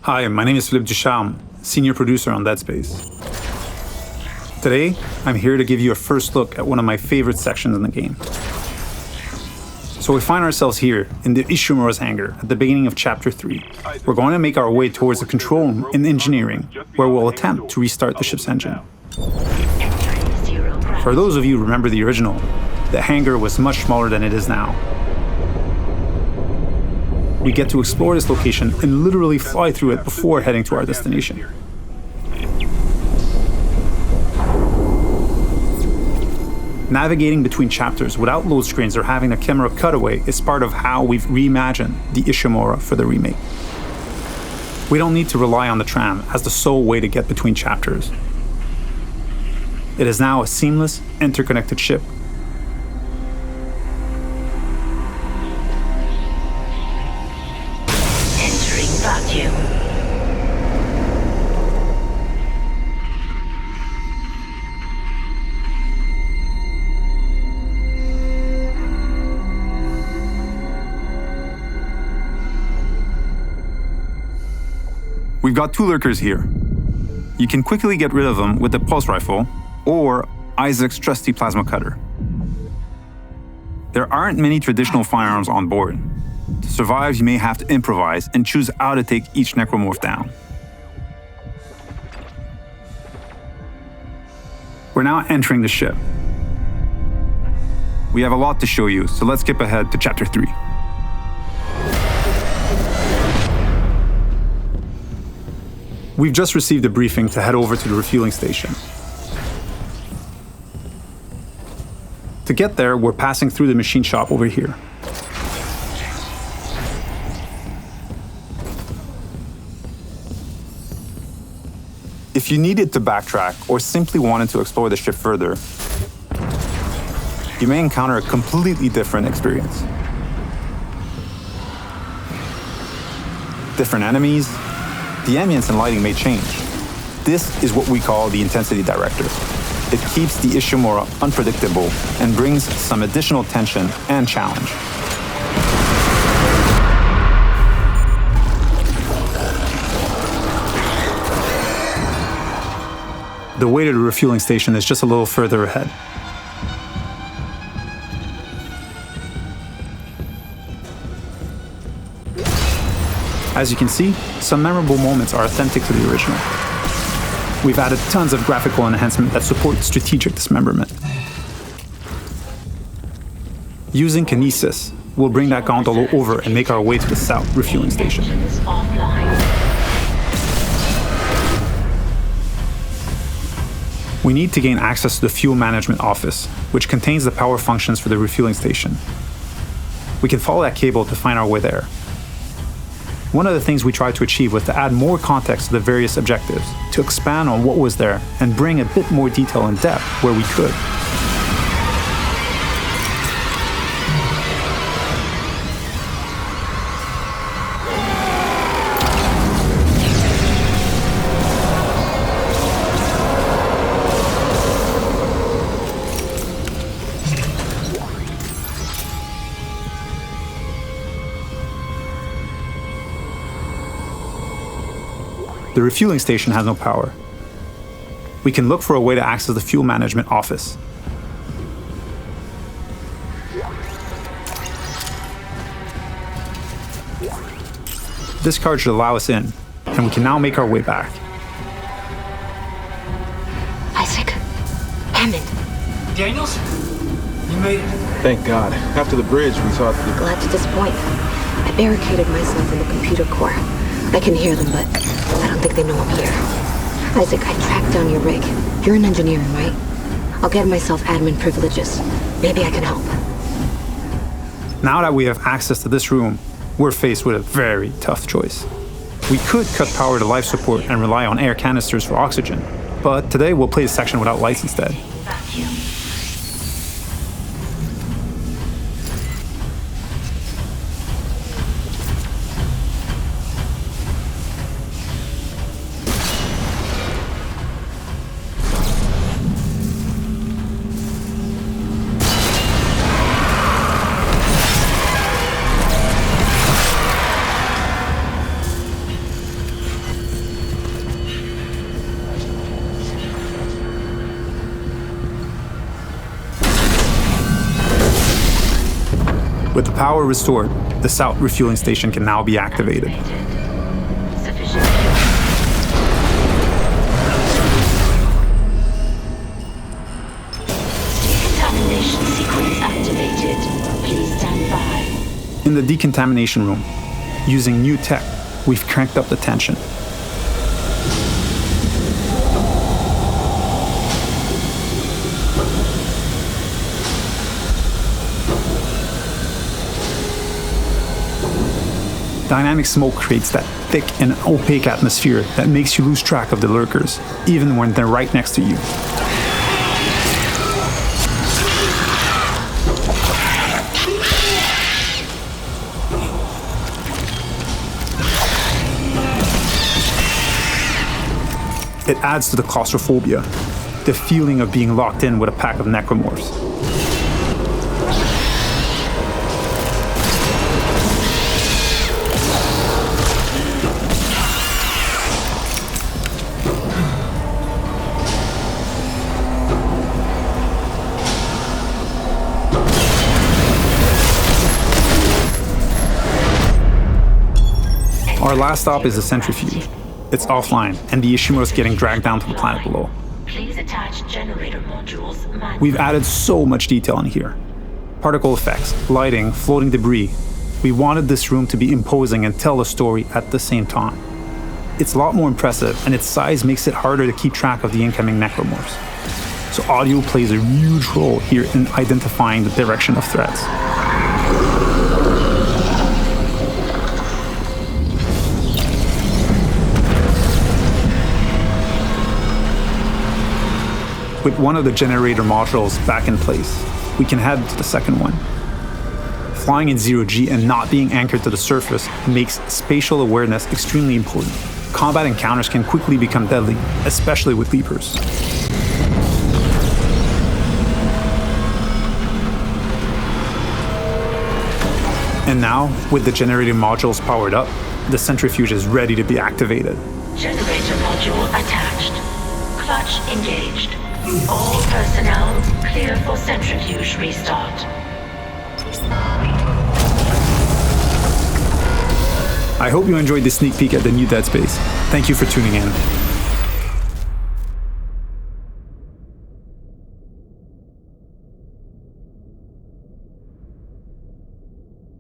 Hi, my name is Philippe Ducharme, senior producer on Dead Space. Today, I'm here to give you a first look at one of my favorite sections in the game. So we find ourselves here in the Ishimura's hangar at the beginning of Chapter 3. We're going to make our way towards the control room in engineering, where we'll attempt to restart the ship's engine. For those of you who remember the original, the hangar was much smaller than it is now. We get to explore this location and literally fly through it before heading to our destination. Navigating between chapters without load screens or having a camera cutaway is part of how we've reimagined the Ishimura for the remake. We don't need to rely on the tram as the sole way to get between chapters. It is now a seamless, interconnected ship. Entering vacuum. We've got two lurkers here. You can quickly get rid of them with the pulse rifle or Isaac's trusty plasma cutter. There aren't many traditional firearms on board. To survive, you may have to improvise and choose how to take each necromorph down. We're now entering the ship. We have a lot to show you, so let's skip ahead to Chapter 3. We've just received a briefing to head over to the refueling station. To get there, we're passing through the machine shop over here. If you needed to backtrack or simply wanted to explore the ship further, you may encounter a completely different experience. Different enemies, the ambience and lighting may change. This is what we call the intensity director. It keeps the Ishimura unpredictable and brings some additional tension and challenge. The way to the refueling station is just a little further ahead. As you can see, some memorable moments are authentic to the original. We've added tons of graphical enhancement that support strategic dismemberment. Using kinesis, we'll bring that gondola over and make our way to the south refueling station. We need to gain access to the fuel management office, which contains the power functions for the refueling station. We can follow that cable to find our way there. One of the things we tried to achieve was to add more context to the various objectives, to expand on what was there and bring a bit more detail and depth where we could. The refueling station has no power. We can look for a way to access the fuel management office. This card should allow us in, and we can now make our way back. Isaac. Hammond. Daniels? You made it. Thank God. After the bridge, we thought that... Glad to disappoint. I barricaded myself in the computer core. I can hear them, but I don't think they know I'm here. Isaac, I tracked down your rig. You're in engineering, right? I'll get myself admin privileges. Maybe I can help. Now that we have access to this room, we're faced with a very tough choice. We could cut power to life support and rely on air canisters for oxygen, but today we'll play the section without lights instead. Vacuum. With the power restored, the south refueling station can now be activated. Sufficient decontamination sequence activated. Please stand by. In the decontamination room, using new tech, we've cranked up the tension. Dynamic smoke creates that thick and opaque atmosphere that makes you lose track of the lurkers, even when they're right next to you. It adds to the claustrophobia, the feeling of being locked in with a pack of necromorphs. Our last stop is the centrifuge. It's offline, and the Ishimura is getting dragged down to the planet below. Please attach generator modules manually. We've added so much detail in here. Particle effects, lighting, floating debris. We wanted this room to be imposing and tell a story at the same time. It's a lot more impressive, and its size makes it harder to keep track of the incoming necromorphs. So audio plays a huge role here in identifying the direction of threats. With one of the generator modules back in place, we can head to the second one. Flying in 0G and not being anchored to the surface makes spatial awareness extremely important. Combat encounters can quickly become deadly, especially with leapers. And now, with the generator modules powered up, the centrifuge is ready to be activated. Generator module attached. Clutch engaged. All personnel clear for centrifuge restart. I hope you enjoyed this sneak peek at the new Dead Space. Thank you for tuning in.